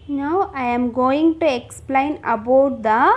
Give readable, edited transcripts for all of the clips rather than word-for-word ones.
Now I am going to explain about the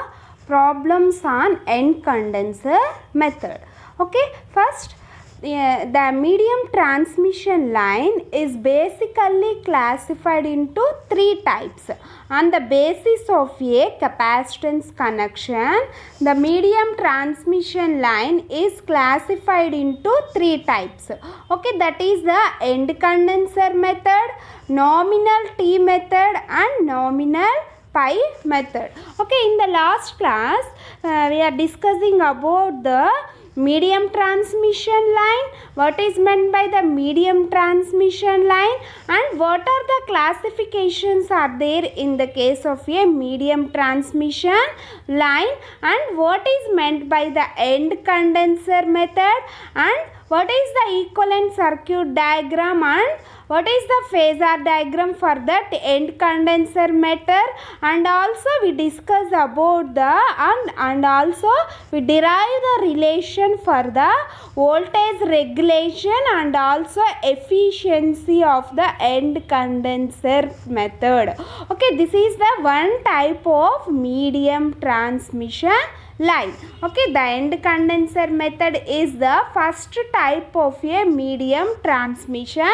problems on end condenser method. Okay, first the medium transmission line is basically classified into three types. On the basis of a capacitance connection, the medium transmission line is classified into three types. Okay, that is the end condenser method, nominal T method and nominal pi method. Okay, in the last class we are discussing about the medium transmission line, what is meant by the medium transmission line, and what are the classifications are there in the case of a medium transmission line, and what is meant by the end condenser method, and what is the equivalent circuit diagram, and what is the phasor diagram for that end condenser method, and also we discuss about the and also we derive the relation for the voltage regulation and also efficiency of the end condenser method. Okay, this is the one type of medium transmission line. Okay, the end condenser method is the first type of a medium transmission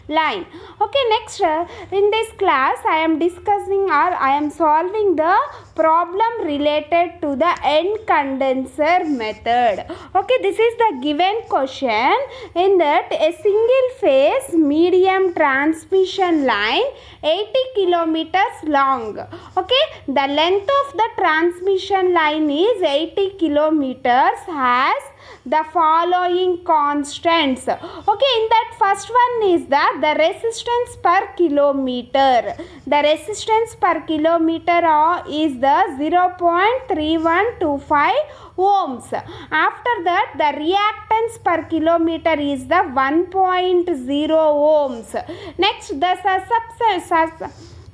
line. Okay, next in this class I am discussing or I am solving the problem related to the end condenser method. Okay, this is the given question. In that, a single phase medium transmission line 80 kilometers long. Okay, the length of the transmission line is 80 kilometers, has the following constants. Okay, in that first one is the resistance per kilometer. The resistance per kilometer is the 0.3125 ohms. After that, the reactance per kilometer is the 1.0 ohms. Next, the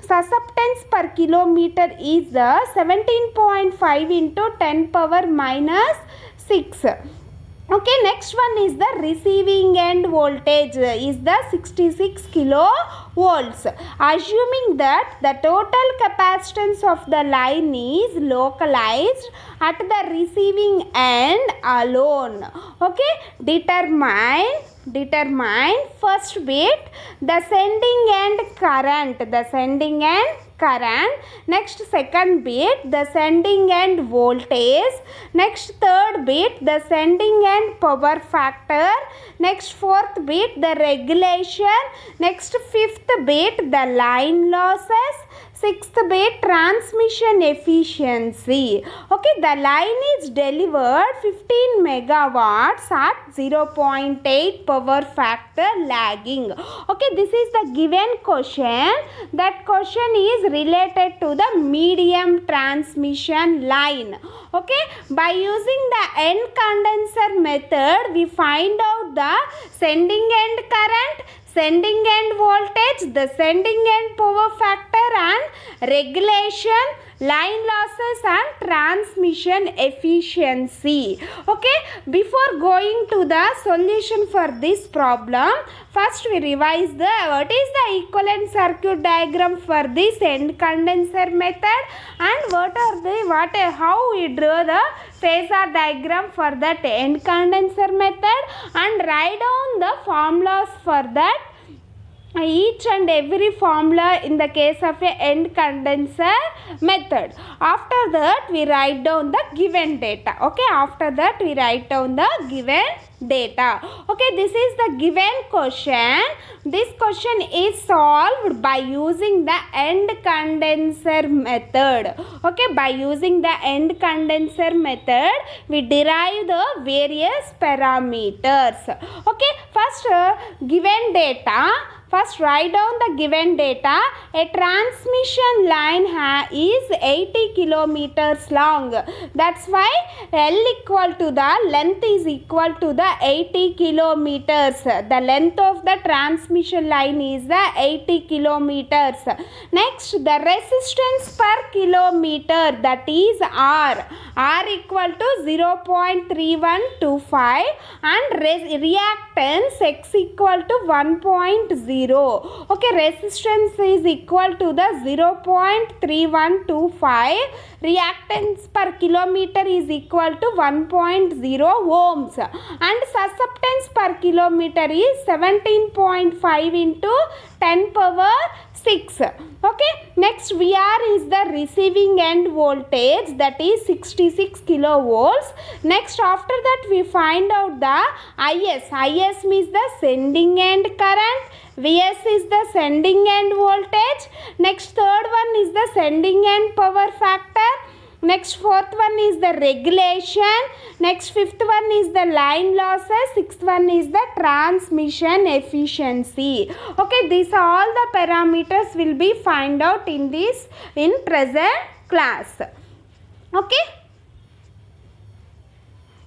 susceptance per kilometer is the 17.5 into 10 power minus 6. Okay, next one is the receiving end voltage is the 66 kilovolts. Assuming that the total capacitance of the line is localized at the receiving end alone. Okay, determine first bit the sending end current, next second bit the sending end voltage, next third bit the sending end power factor, next fourth bit the regulation, next fifth bit the line losses, sixth bit transmission efficiency. Okay, the line is delivered 15 megawatts at 0.8 power factor lagging. Okay, this is the given question. That question is related to the medium transmission line. Okay, by using the end condenser method, we find out the sending end current, sending end voltage, the sending end power factor and regulation, line losses and transmission efficiency. Okay, before going to the solution for this problem, first we revise the what is the equivalent circuit diagram for this end condenser method, and how we draw the phasor diagram for that end condenser method, and write down the formulas for that each and every formula in the case of a end condenser method. After that we write down the given data. Okay, after that we write down the given data. Okay, this is the given question. This question is solved by using the end condenser method. Okay, by using the end condenser method we derive the various parameters. Okay, first given data. First write down the given data. A transmission line is 80 kilometers long. That's why L equal to the length is equal to the 80 kilometers. The length of the transmission line is the 80 kilometers. Next, the resistance per kilometer, that is R. R equal to 0.3125 and reactance X equal to 1.0. 0. Okay, resistance is equal to the 0.3125. Reactance per kilometer is equal to 1.0 ohms. And susceptance per kilometer is 17.5 into 10 power 6. Okay, next VR is the receiving end voltage, that is 66 kilovolts. Next, after that we find out the IS. IS means the sending end current. Vs is the sending end voltage. Next, third one is the sending end power factor. Next, fourth one is the regulation. Next, fifth one is the line losses. Sixth one is the transmission efficiency. Okay, these all the parameters will be find out in present class. Okay.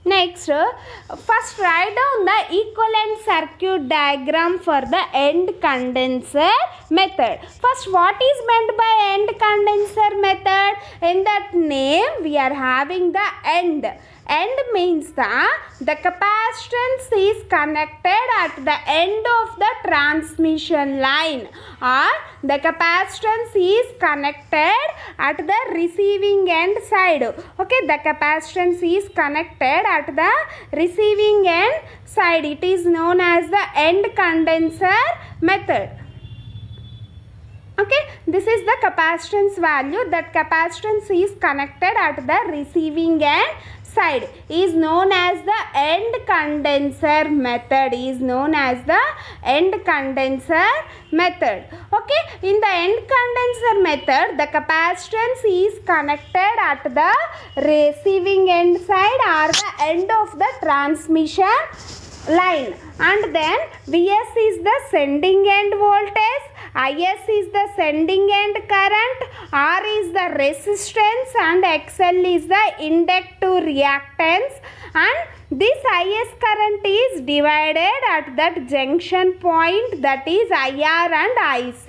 Next, first write down the equivalent circuit diagram for the end condenser method. First, what is meant by end condenser method? In that name, we are having the end. End means the capacitance is connected at the end of the transmission line, or the capacitance is connected at the receiving end side. Okay, the capacitance is connected at the receiving end side. It is known as the end condenser method. Okay, this is the capacitance value. That capacitance is connected at the receiving end side is known as the end condenser method. Is known as the end condenser method. Okay, in the end condenser method, the capacitance is connected at the receiving end side or the end of the transmission line, and then Vs is the sending end voltage, Is is the sending end current, R is the resistance, and XL is the inductive reactance. And this Is current is divided at that junction point, that is IR and IC.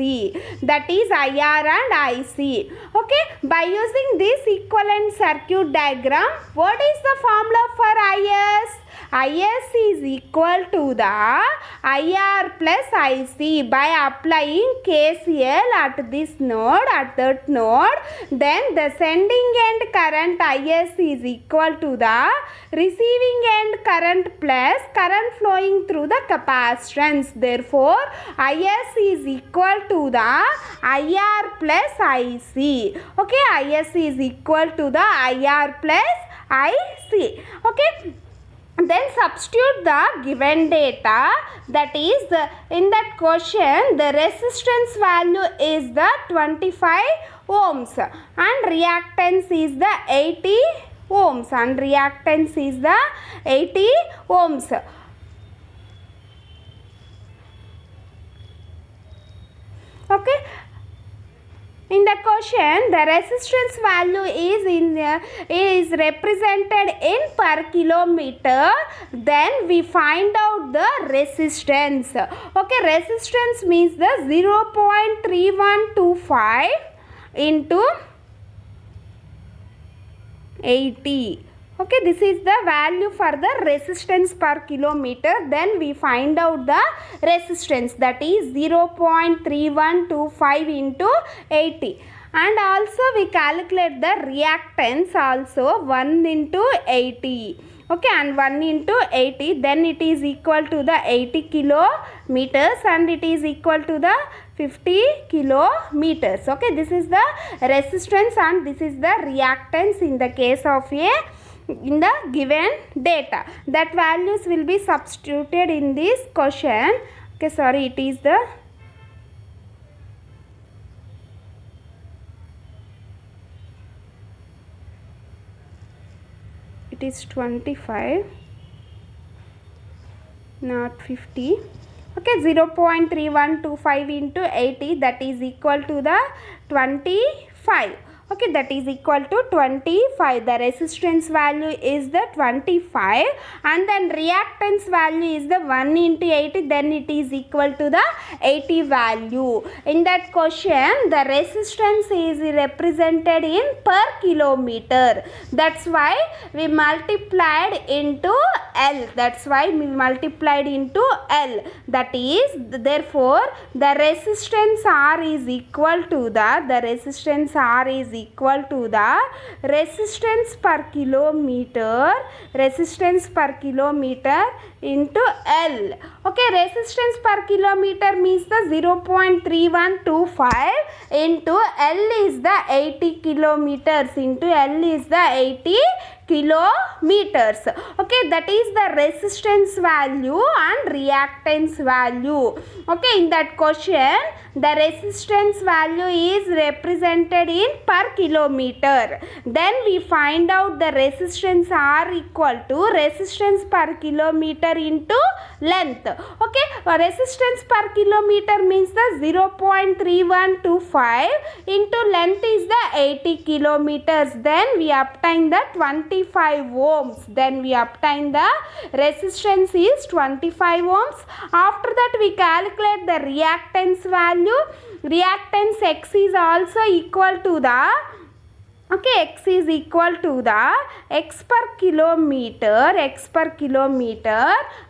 That is IR and IC. Okay, by using this equivalent circuit diagram, what is the formula for Is? Is is equal to the IR plus IC by applying KCL at this node, at that node. Then the sending end current Is is equal to the receiving end current plus current flowing through the capacitance. Therefore, Is is equal to the IR plus IC. Okay, Is is equal to the IR plus IC. Okay. Then substitute the given data, that is in that question the resistance value is the 25 ohms and reactance is the 80 ohms and reactance is the 80 ohms. Okay. In the question, the resistance value is represented in per kilometer. Then we find out the resistance. Okay, resistance means the 0.3125 into 80. Okay, this is the value for the resistance per kilometer. Then we find out the resistance, that is 0.3125 into 80. And also we calculate the reactance also 1 into 80. Okay, and 1 into 80, then it is equal to the 80 kilometers and it is equal to the 50 kilometers. Okay, this is the resistance and this is the reactance in the case of in the given data. That values will be substituted in this question. Okay, sorry, it is 25, not 50. Okay, 0.3125 into 80, that is equal to the 25. Okay, that is equal to 25. The resistance value is the 25 and then reactance value is the 1 into 80, then it is equal to the 80 value. In that question, the resistance is represented in per kilometer. That's why we multiplied into L. That is, therefore, the resistance R is equal to the resistance per kilometer into L. Okay, resistance per kilometer means the 0.3125 into L is the 80 kilometers into L is the 80 kilometers. Okay, that is the resistance value and reactance value. Okay, in that question, the resistance value is represented in per kilometer. Then we find out the resistance R equal to resistance per kilometer into length. Okay, resistance per kilometer means the 0.3125 into length is the 80 kilometers. Then we obtain the 25 ohms. Then we obtain the resistance is 25 ohms. After that we calculate the reactance value. Reactance X is also equal to the X is equal to the X per kilometer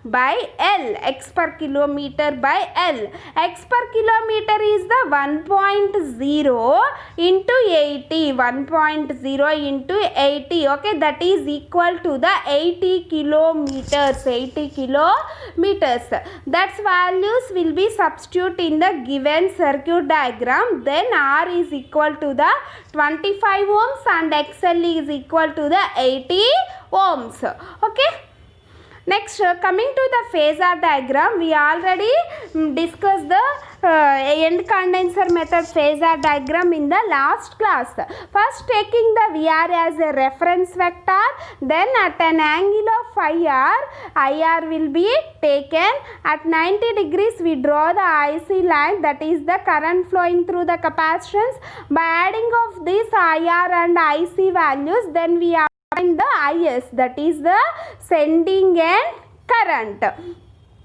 by L. X per kilometer by L. X per kilometer is the 1.0 into 80. 1.0 into 80. Okay, that is equal to the 80 kilometers. 80 kilometers. That's values will be substituted in the given circuit diagram. Then R is equal to the 25 ohms and XL is equal to the 80 ohms. Okay. Next, coming to the phasor diagram, we already discussed the end condenser method phasor diagram in the last class. First, taking the VR as a reference vector, then at an angle of IR will be taken. At 90 degrees, we draw the IC line, that is the current flowing through the capacitance. By adding of these IR and IC values, then we find the IS, that is the sending end current.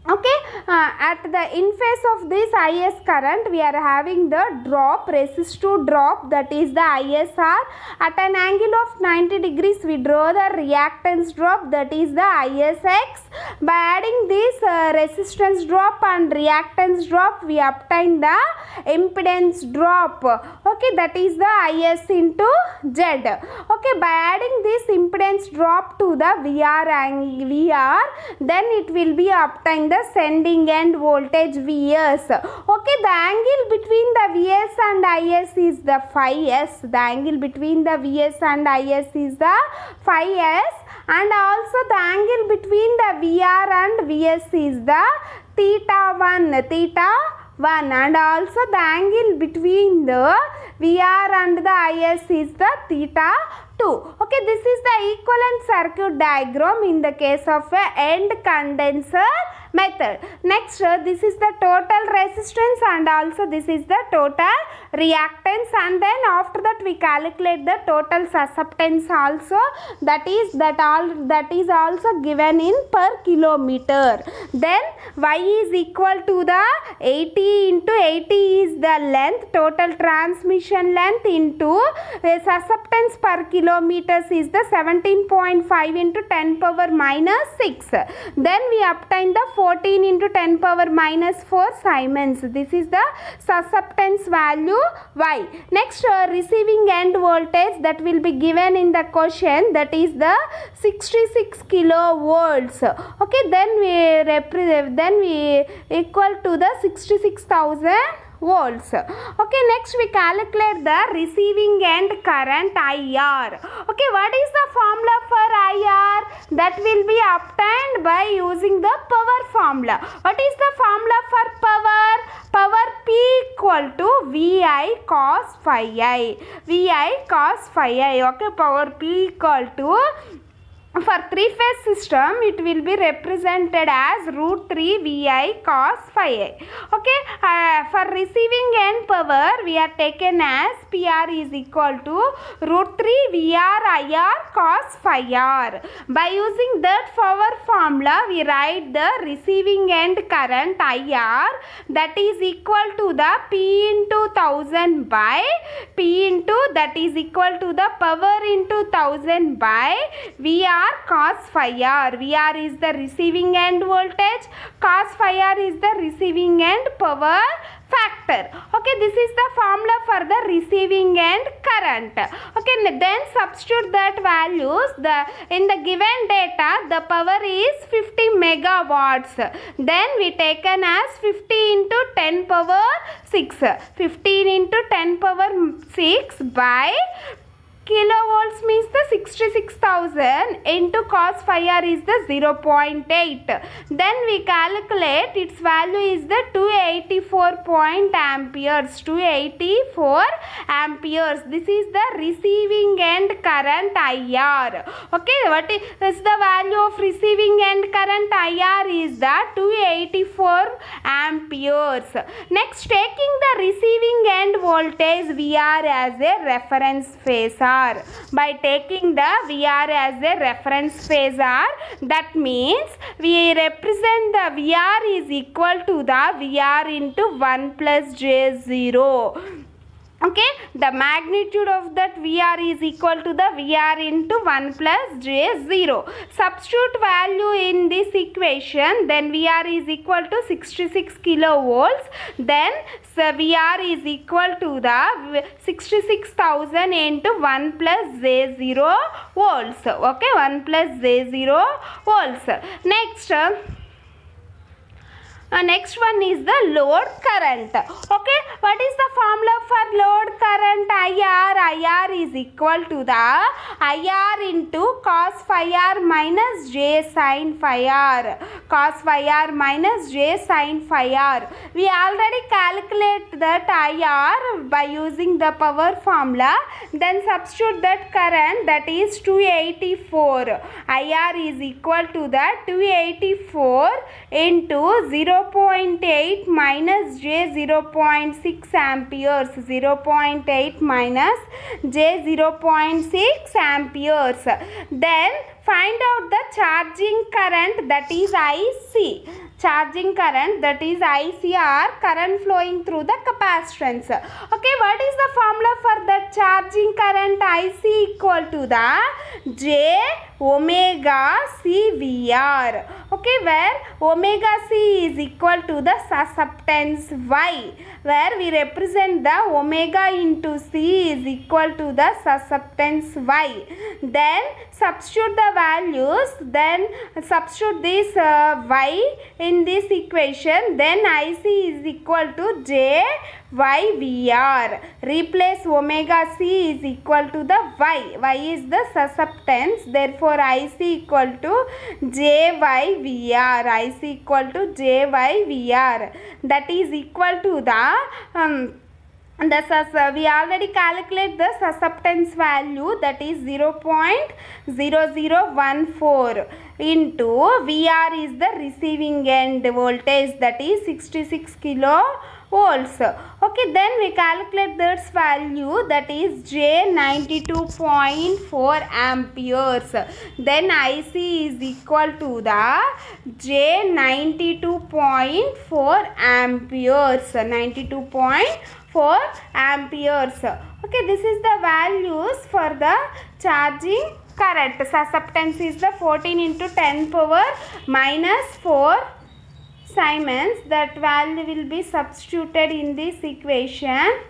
Okay, at the in phase of this IS current, we are having the drop, resistive drop, that is the ISR. At an angle of 90 degrees, we draw the reactance drop, that is the ISX. By adding this resistance drop and reactance drop, we obtain the impedance drop. Okay, that is the IS into Z. Okay, by adding this impedance drop to the VR, then it will be obtained the sending end voltage Vs. Okay, the angle between the Vs and Is is the phi s. The angle between the Vs and Is is the phi s, and also the angle between the VR and Vs is the theta 1, and also the angle between the VR and the Is is the theta 2. Okay, this is the equivalent circuit diagram in the case of a end condenser method. Next, this is the total resistance and also this is the total reactance, and then after that we calculate the total susceptance also, that is also given in per kilometer. Then Y is equal to the 80 into 80 is the length, total transmission length, into susceptance per kilometers is the 17.5 into 10 power minus 6. Then we obtain the 14 into 10 power minus 4 Siemens. This is the susceptance value Y. Next, receiving end voltage that will be given in the question, that is the 66 kilovolts. Okay, then we equal to the 66,000 volts. Okay, next we calculate the receiving end current IR. Okay, what is the formula for IR? That will be obtained by using the power formula. What is the formula for power? Power P equal to VI cos phi I. VI cos phi I. Okay, power P equal to for three-phase system, it will be represented as root 3 Vi cos phi I. Okay, for receiving end power, we are taken as PR is equal to root 3 VR IR cos phi R. By using that power formula, we write the receiving end current IR, that is equal to the P into 1000 by P into, that is equal to the power into 1000 by VR cos phi R. VR is the receiving end voltage, cos phi R is the receiving end power factor. Okay, this is the formula for the receiving end current. Okay, then substitute that values. In the given data, the power is 50 megawatts. Then we taken as 50 into 10 power 6. 15 into 10 power 6 by kilovolts means the 66,000 into cos phi R is the 0.8. Then we calculate its value is the 284 amperes. 284 amperes. This is the receiving end current IR. Okay, what is the value of receiving end current IR is the 284 amperes. Next, taking the receiving end voltage VR as a reference phasor. By taking the VR as a reference phasor, that means we represent the VR is equal to the VR into 1 plus J0. Okay, the magnitude of that VR is equal to the VR into 1 plus J0. Substitute value in this equation, then VR is equal to 66 kilovolts. Then VR is equal to the 66,000 into 1 plus J0 volts. Okay, 1 plus J0 volts. Next one is the load current. Okay, what is the formula for load current IR? IR is equal to the IR into cos phi R minus J sin phi R. Cos phi R minus J sin phi R. We already calculate that IR by using the power formula. Then substitute that current, that is 284. IR is equal to the 284 into 0.8 minus J 0.6 amperes. 0.8 minus J 0.6 amperes. Then find out the charging current, that is IC. Charging current, that is ICR, current flowing through the capacitance. Okay, what is the formula for the charging current IC? Equal to the J omega C VR. Okay, where omega C is equal to the susceptance Y, where we represent the omega into C is equal to the susceptance Y. Then substitute the values, then substitute this Y in this equation, then IC is equal to J Y VR. Replace omega C is equal to the Y. Y is the susceptance, therefore IC equal to J Y VR. IC equal to J Y VR. That is equal to the we already calculate the susceptance value, that is 0.0014 into VR is the receiving end voltage, that is 66 kilovolts. Okay, then we calculate this value, that is J 92.4 amperes. Then IC is equal to the J 92.4 amperes. 92.4 amperes. Okay, this is the values for the charging current. Susceptance is the 14 into 10 power minus 4 Siemens. That value will be substituted in this equation.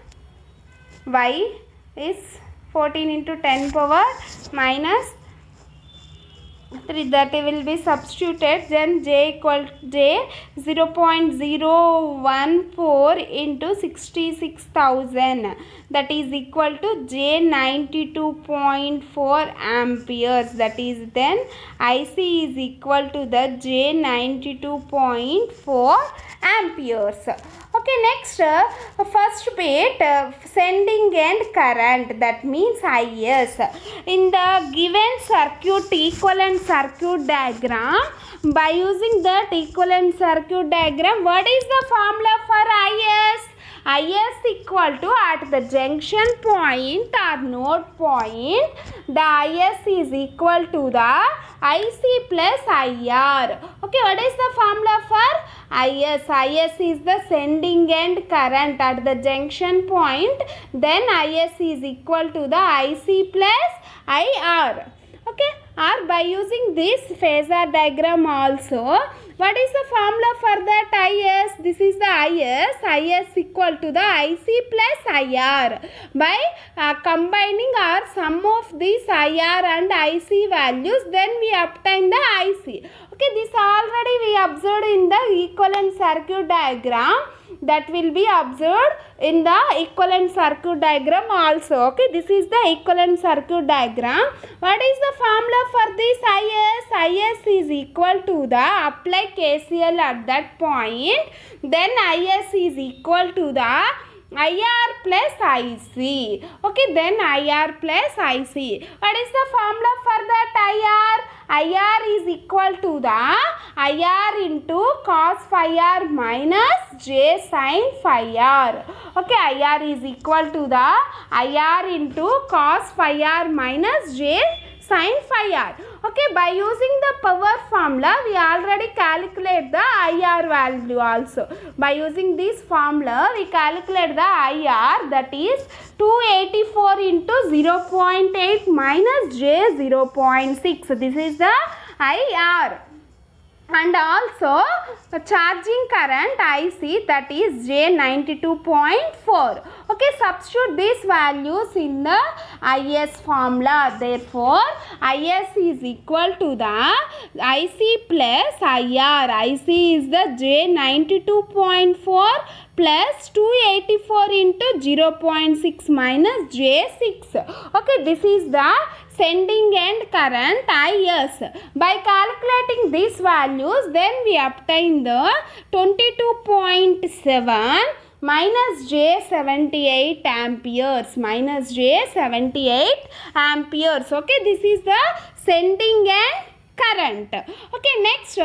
Y is 14 into 10 power minus 3 that will be substituted, then j 0.014 into 66,000, that is equal to j 92.4 amperes. That is then IC is equal to the j 92.4 amperes. Okay, next first bit sending end current, that means IS. In the given circuit equivalent circuit diagram, by using that equivalent circuit diagram, what is the formula for IS? IS equal to, at the junction point or node point, the IS is equal to the IC plus IR. Okay, what is the formula for IS? IS is the sending end current at the junction point, then IS is equal to the IC plus IR. Okay, or by using this phasor diagram also, what is the formula for that IS? This is the IS equal to the IC plus IR. By combining or sum of these IR and IC values, then we obtain the IC. Okay, this already we observed in the equivalent circuit diagram. That will be observed in the equivalent circuit diagram also. Okay, this is the equivalent circuit diagram. What is the formula for this IS? IS is equal to the, apply KCL at that point, then IS is equal to the IR plus IC. Okay, then IR plus IC. What is the formula for that IR? IR is equal to the IR into cos phi r minus j sin phi r. Okay, IR is equal to the IR into cos phi r minus j sin phi r. Okay, by using the power formula, we already calculate the IR value also. By using this formula, we calculate the IR, that is 284 into 0.8 minus j 0.6. This is the IR. And also charging current IC, that is J 92.4. Okay, substitute these values in the IS formula. Therefore, IS is equal to the IC plus IR. IC is the J 92.4 plus 284 into 0.6 minus J6. Okay, this is the sending end current IS. By calculating these values, then we obtain the 22.7 minus J 78 amperes. Minus J 78 amperes. Okay, this is the sending end current. Okay, next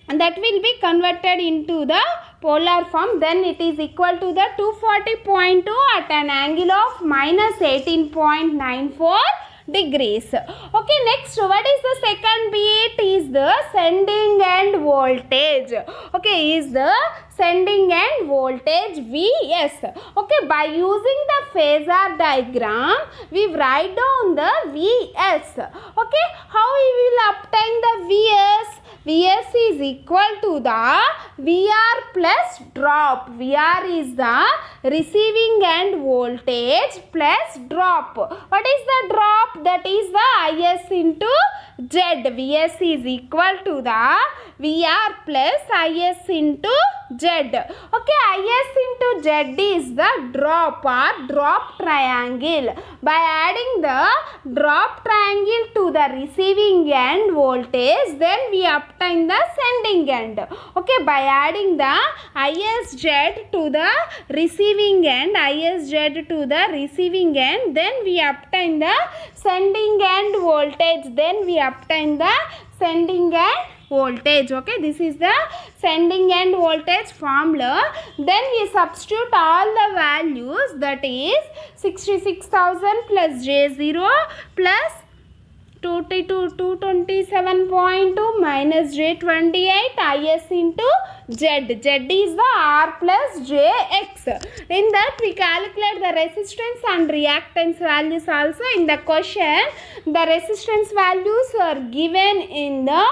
that will be converted into the polar form. Then it is equal to the 240.2 at an angle of minus 18.94 degrees. Okay, next what is the second bit? Is the sending end voltage. Okay, is the sending end voltage Vs. Okay, by using the phasor diagram, we write down the Vs. Okay, how we will obtain the Vs? Vs is equal to the Vr plus drop. Vr is the receiving end voltage plus drop. What is the drop? That is the Is into Z. Vs is equal to the Vr plus Is into Z. Okay, Is into Z is the drop or drop triangle. By adding the drop triangle to the receiving end voltage, then we obtain the sending end. Okay, by adding the Is Z to the receiving end, Is Z to the receiving end, then we obtain the sending end voltage. Then we obtain the sending end voltage. Okay, this is the sending end voltage formula. Then we substitute all the values, that is 66,000 plus J0 plus 227.2 minus J28 Is into Z. Z is the R plus Jx. In that we calculate the resistance and reactance values also. In the question, the resistance values are given in the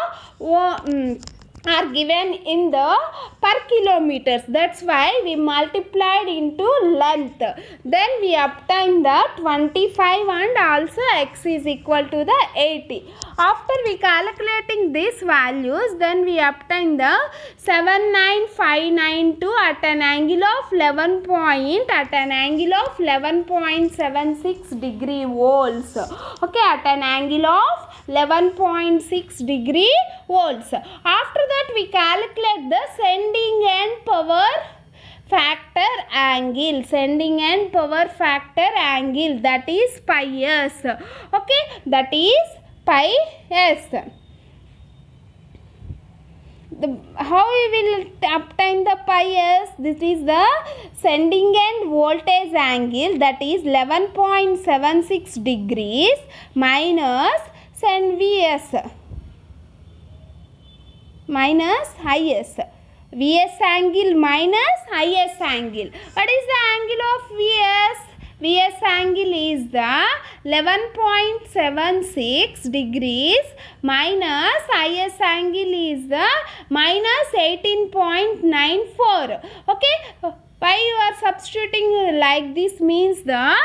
per kilometers. That's why we multiplied into length. Then we obtain the 25 and also x is equal to the 80. After we calculating these values, then we obtain the 79592 at an angle of 11.76 degree volts. Okay, at an angle of 11.6 degree volts. After that we calculate the sending end power factor angle, sending end power factor angle, that is pi s. Okay, that is pi s. How we will obtain the pi s? This is the sending end voltage angle, that is 11.76 degrees minus send Vs minus Is. Vs angle minus Is angle. What is the angle of Vs? Vs angle is the 11.76 degrees minus Is angle is the minus 18.94. Okay, why you are substituting like this means the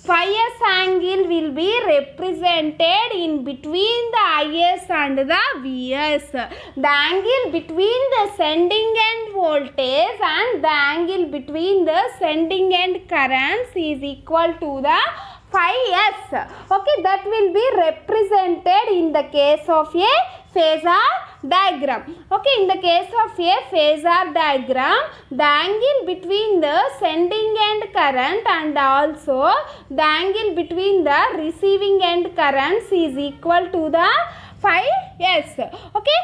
phi s angle will be represented in between the Is and the Vs. The angle between the sending end voltage and the angle between the sending end currents is equal to the phi s. Okay, that will be represented in the case of a phasor diagram. Okay, in the case of a phasor diagram, the angle between the sending end current and also the angle between the receiving end currents is equal to the phi s. Okay,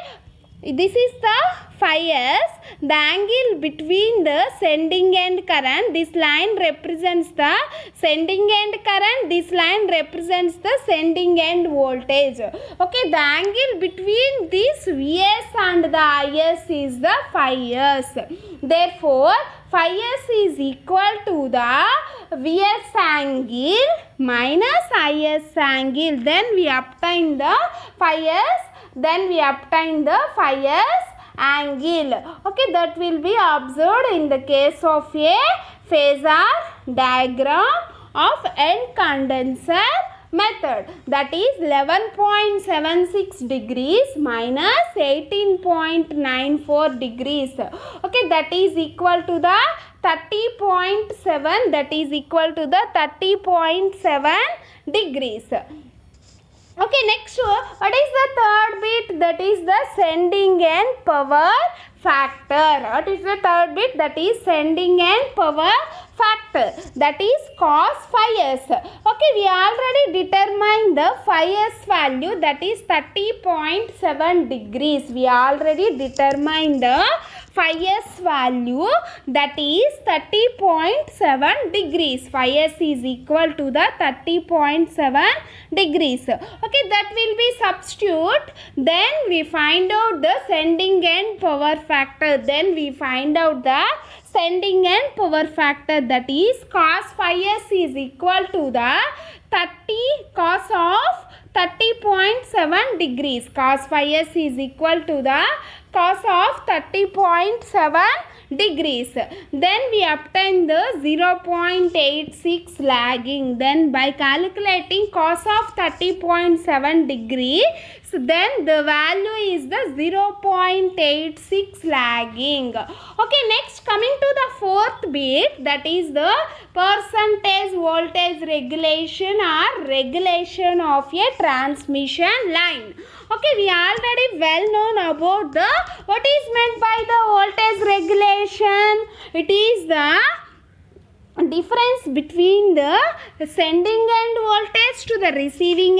this is the phi s, the angle between the sending end current. This line represents the sending end current, this line represents the sending end voltage. Okay, the angle between this Vs and the Is is the phi s. Therefore, phi s is equal to the Vs angle minus Is angle. Then we obtain the phi s. Then we obtain the phi s angle. Okay, that will be observed in the case of a phasor diagram of end condenser method, that is 11.76 degrees minus 18.94 degrees. Okay, that is equal to the 30.7, that is equal to the 30.7 degrees. Okay, next what is the third bit? That is the sending end power factor. What is the third bit? That is sending end power factor, that is cos phi s. Okay, we already determined the phi s value, that is 30.7 degrees. We already determined the phi s value, that is 30.7 degrees. Phi s is equal to the 30.7 degrees. Okay, that will be substitute. Then we find out the sending end power factor. Then we find out the sending end power factor, that is cos phi s is equal to the 30 cos of 30.7 degrees. Cos phi s is equal to the cos of 30.7 degrees. Then we obtain the 0.86 lagging. Then by calculating cos of 30.7 degree, so then the value is the 0.86 lagging. Okay, next coming to the fourth bit, that is the percentage voltage regulation or regulation of a transmission line. Okay, we already well known about the what is meant by the voltage regulation. It is the difference between the sending end voltage to the receiving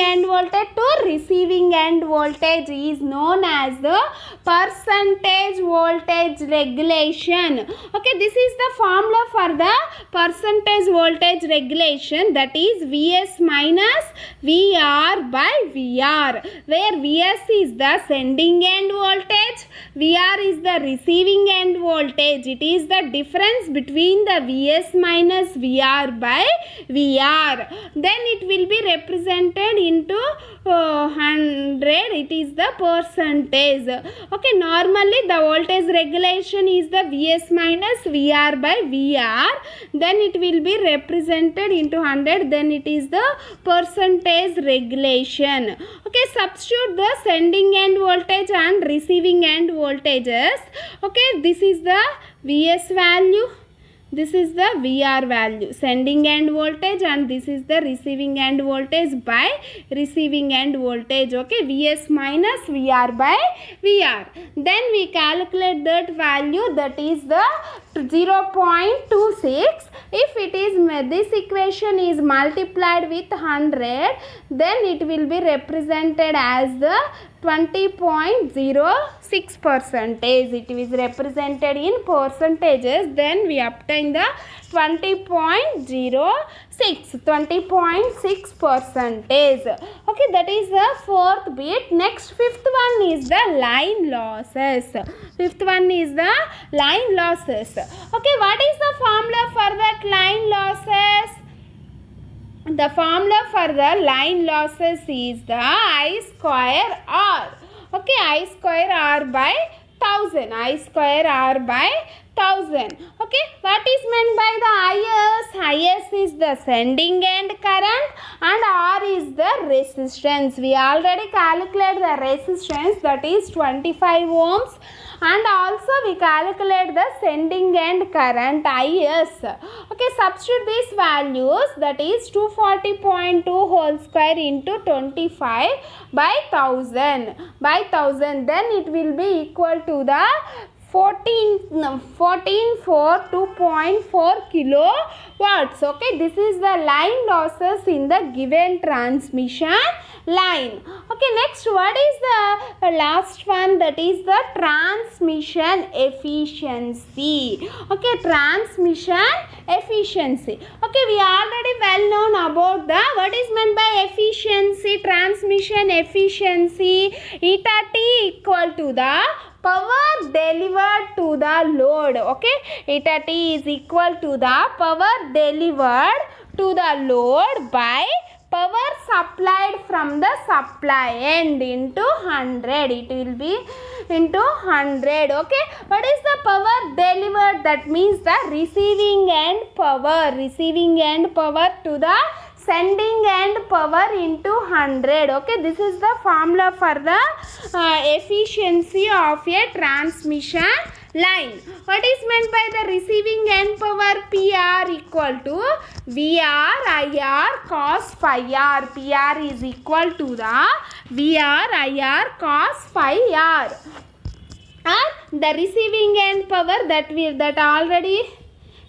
end voltage is known as the percentage voltage regulation. Okay, this is the formula for the percentage voltage regulation, that is Vs minus Vr by Vr, where Vs is the sending end voltage, Vr is the receiving end voltage. It is the difference between the Vs minus minus VR by VR. Then it will be represented into 100. It is the percentage. Okay, normally the voltage regulation is the Vs minus VR by VR. Then it will be represented into 100. Then it is the percentage regulation. Okay, substitute the sending end voltage and receiving end voltages. Okay, this is the Vs value, this is the VR value, sending end voltage, and this is the receiving end voltage by receiving end voltage. Okay, Vs minus VR by VR. Then we calculate that value, that is the 0.26. If it is, this equation is multiplied with 100, then it will be represented as the 20.06 percentage. It is represented in percentages. Then we obtain the 20.6 percentage. Okay, that is the fourth bit. Next, fifth one is the line losses. Fifth one is the line losses. Okay, what is the formula for that line losses? The formula for the line losses is the I square R. Okay, I square R by 1000. I square R by 1000. Okay, what is meant by the IS? IS is the sending end current and R is the resistance. We already calculated the resistance, that is 25 ohms. And also we calculate the sending end current IS. Okay, substitute these values, that is 240.2 whole square into 25 by 1000. Then it will be equal to the 1442.4 kilowatts. Okay, this is the line losses in the given transmission line. Okay, next, what is the last one? That is the transmission efficiency. Okay, transmission efficiency. Okay, we already well known about the what is meant by efficiency. Transmission efficiency, eta T equal to the power delivered to the load. Okay, eta T is equal to the power delivered to the load by power supplied from the supply end into 100. It will be into 100. Okay, what is the power delivered? That means the receiving end power. Receiving end power to the sending end power into 100. Okay, this is the formula for the efficiency of a transmission line. What is meant by the receiving end power? PR equal to VR IR cos phi R. PR is equal to the VR IR cos phi R. And the receiving end power that already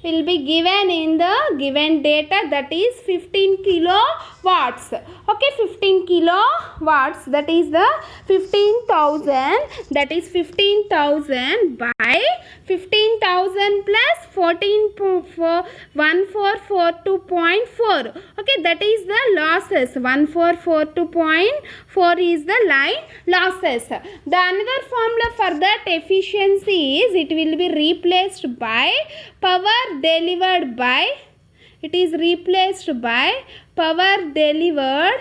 will be given in the given data, that is 15 kilowatts. Okay, 15 kilowatts, that is the 15,000, that is 15,000 by 15,000 plus 1442.4. Okay, that is the losses. 1442.4 is the line losses. The another formula for that efficiency is, it will be replaced by power delivered by, it is replaced by power delivered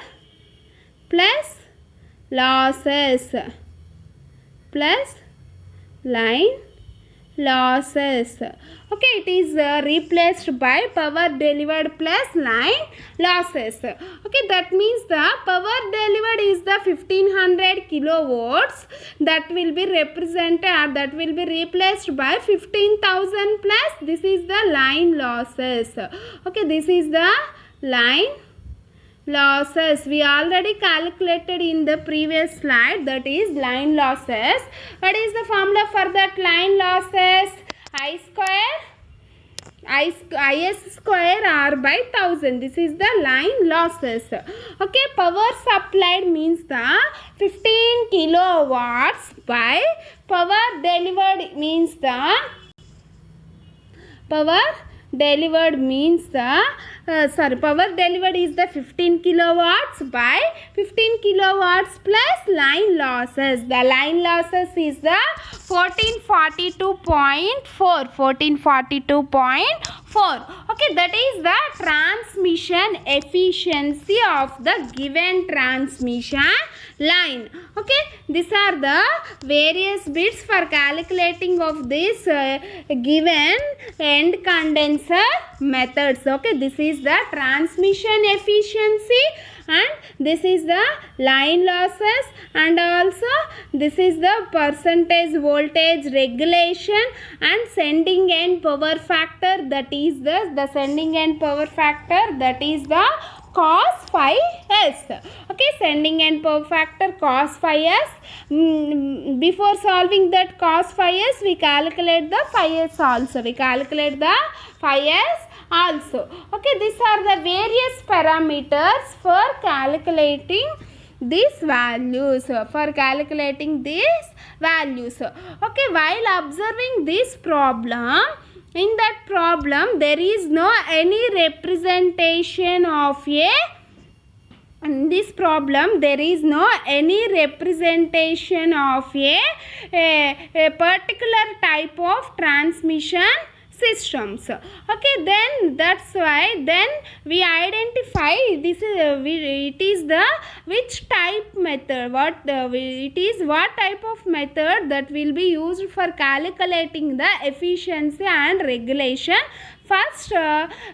plus losses plus line losses. Okay, it is replaced by power delivered plus line losses. Okay, that means the power delivered is the 1500 kilowatts, that will be represented, that will be replaced by 15,000 plus this is the line losses. Okay, this is the line losses. We already calculated in the previous slide, that is line losses. What is the formula for that line losses? I IS square R by 1000. This is the line losses. Okay, power supplied means the 15 kilowatts by power delivered means the power delivered is the 15 kilowatts by 15 kilowatts plus line losses. The line losses is the 1442.4. Okay, that is the transmission efficiency of the given transmission line. Okay, these are the various bits for calculating of this given end condenser methods. Okay, this is the transmission efficiency and this is the line losses, and also this is the percentage voltage regulation and sending end power factor, that is the sending end power factor, that is the cos phi s. Okay, sending end power factor cos phi s. Before solving that cos phi s, we calculate the phi s also. Okay, these are the various parameters for calculating these values. Okay, while observing this problem, in that problem there is no any representation of a particular type of transmission systems. Okay, then that's why then we identify this is it is the which type method, what type of method that will be used for calculating the efficiency and regulation. First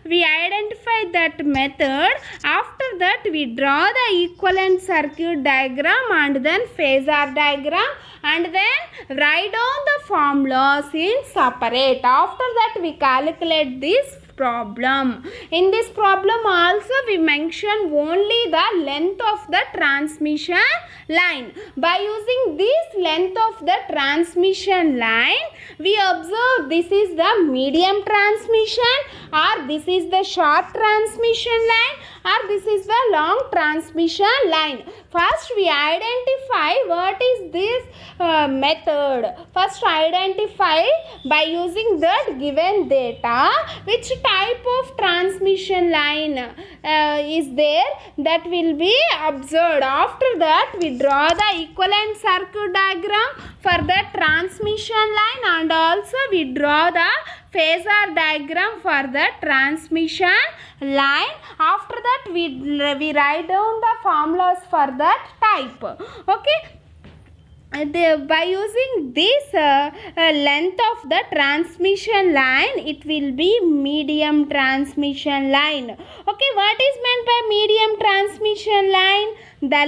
we identify that method. After that we draw the equivalent circuit diagram and then phasor diagram, and then write down the formulas in separate. After that we calculate this problem. In this problem also we mention only the length of the transmission line. By using this length of the transmission line, we observe this is the medium transmission, or this is the short transmission line, or this is the long transmission line. First we identify what is this method. First identify by using that given data which type of transmission line is there, that will be observed. After that we draw the equivalent circuit diagram for that transmission line, and also we draw the phasor diagram for the transmission line. After that we write down the formulas for that type. Okay, by using this length of the transmission line, it will be medium transmission line. Okay, what is meant by medium transmission line? The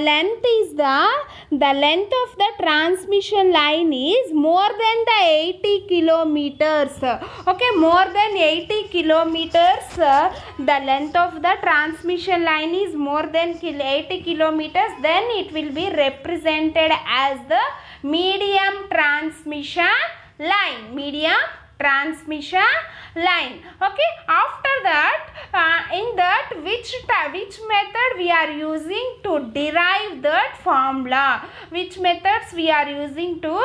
length of the transmission line is more than the 80 kilometers. Okay, more than 80 kilometers. The length of the transmission line is more than 80 kilometers. Then it will be represented as the medium transmission line. Okay, after that in that which method we are using to derive that formula, which methods we are using to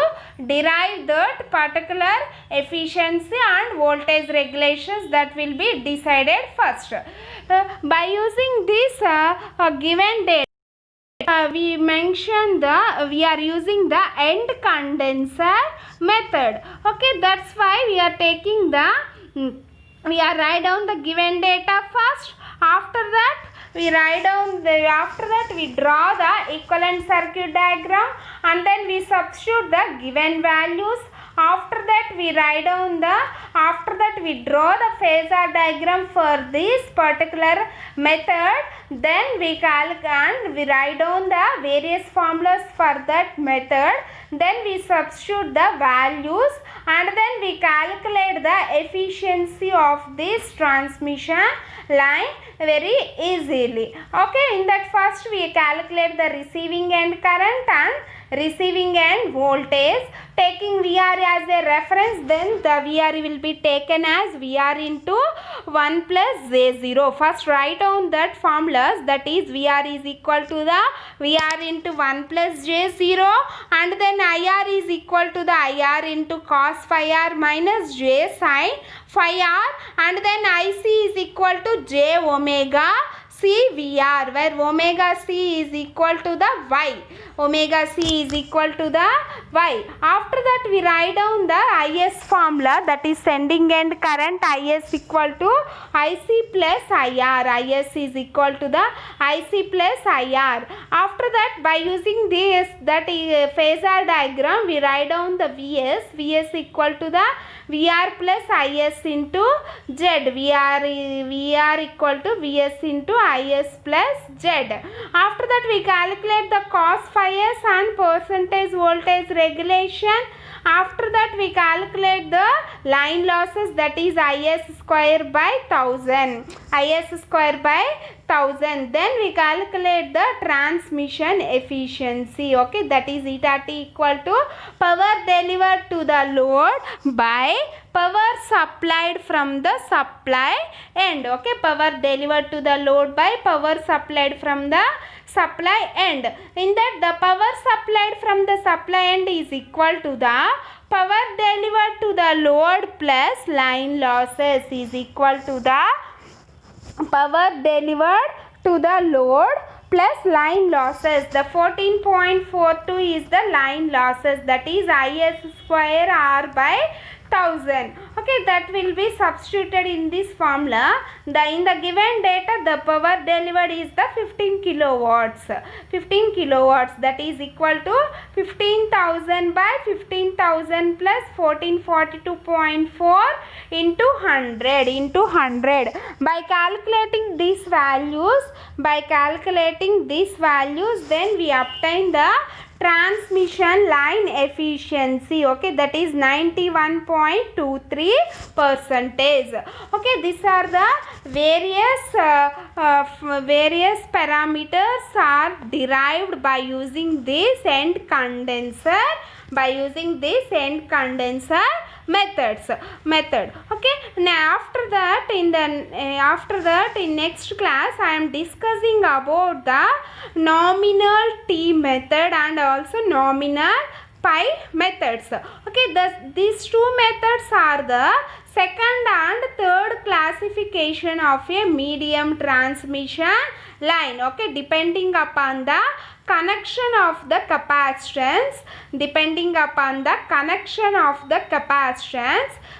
derive that particular efficiency and voltage regulations, that will be decided first. By using this given data, we are using the end condenser method. Okay, that's why we are taking we are write down the given data first. After that we draw the equivalent circuit diagram, and then we substitute the given values. After that we draw the phasor diagram for this particular method. Then we write down the various formulas for that method. Then we substitute the values, and then we calculate the efficiency of this transmission line very easily. Okay, in that first we calculate the receiving end current and receiving end voltage. Taking VR as a reference, then the VR will be taken as VR into 1 plus J0. First write down that formula. plus, that is VR is equal to the VR into 1 plus j 0, and then IR is equal to the IR into cos phi r minus j sin phi r, and then IC is equal to j omega C VR, where omega C is equal to the Y. Omega C is equal to the Y. After that we write down the IS formula, that is sending end current IS equal to IC plus IR. IS is equal to the IC plus IR. After that, by using this, that is phasor diagram, we write down the VS. VS equal to the VR plus IS into Z. VR equal to VS into IS plus Z. After that we calculate the cos phi s and percentage voltage regulation. After that we calculate the line losses, that is IS square by 1000. IS square by 1000. Then we calculate the transmission efficiency. Okay, that is eta T equal to power delivered to the load by power supplied from the supply end. Okay, power delivered to the load by power supplied from the supply end. In that, the power supplied from the supply end is equal to the power delivered to the load plus line losses is equal to the power delivered to the load plus line losses. The 14.42 is the line losses, that is IS square R by 1000. Okay, that will be substituted in this formula. In the given data, the power delivered is the 15 kilowatts. 15 kilowatts, that is equal to 15,000 by 15,000 plus 1442.4 into 100. By calculating these values, then we obtain the transmission line efficiency. Okay, that is 91.23%. Okay, these are the various parameters are derived by using this end condenser method. Okay, now after that in next class I am discussing about the nominal T method and also nominal pi methods. Okay, these two methods are the second and third classification of a medium transmission line. Okay, depending upon the connection of the capacitance,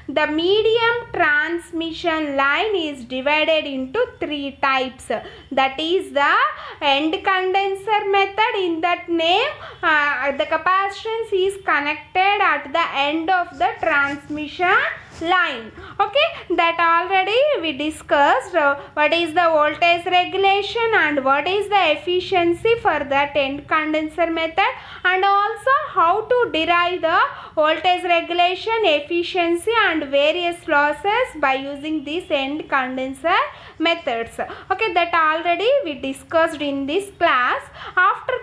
the medium transmission line is divided into three types. That is the end condenser method. In that name, the capacitance is connected at the end of the transmission line. Okay, that already we discussed what is the voltage regulation and what is the efficiency for that end condenser method, and also how to derive the voltage regulation, efficiency and various losses by using these end condenser methods. Okay, that already we discussed in this class. After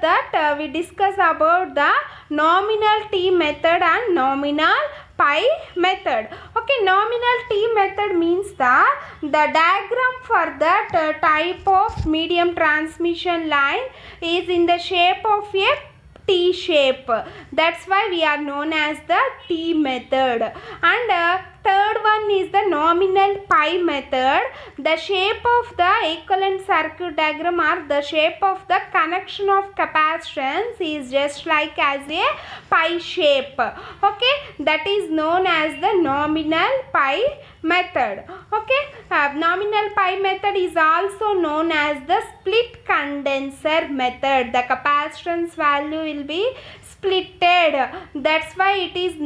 that we discuss about the nominal T method and nominal pi method. Okay, nominal T method means the diagram for that type of medium transmission line is in the shape of a T shape. That's why we are known as the T method. And third one is the nominal pi method. The shape of the equivalent circuit diagram or the shape of the connection of capacitance is just like as a pi shape. Okay, that is known as the nominal pi method. Okay, nominal pi method is also known as the split condenser method. The capacitance value will be splitted. That's why it is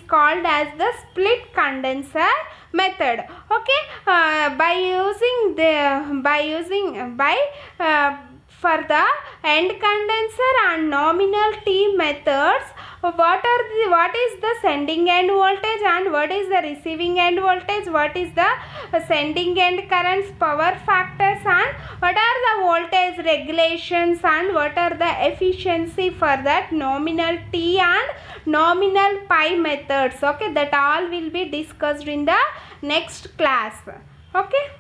called as the split condenser method. Okay, for the end condenser and nominal T methods, what is the sending end voltage and what is the receiving end voltage, what is the sending end currents, power factors, and what are the voltage regulations and what are the efficiency for that nominal T and nominal pi methods. Okay, that all will be discussed in the next class. Okay.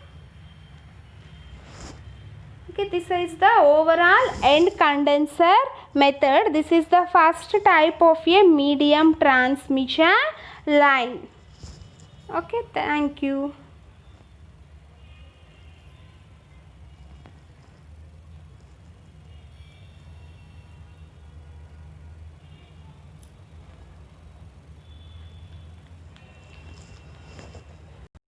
Okay, this is the overall end condenser method. This is the first type of a medium transmission line. Okay, thank you.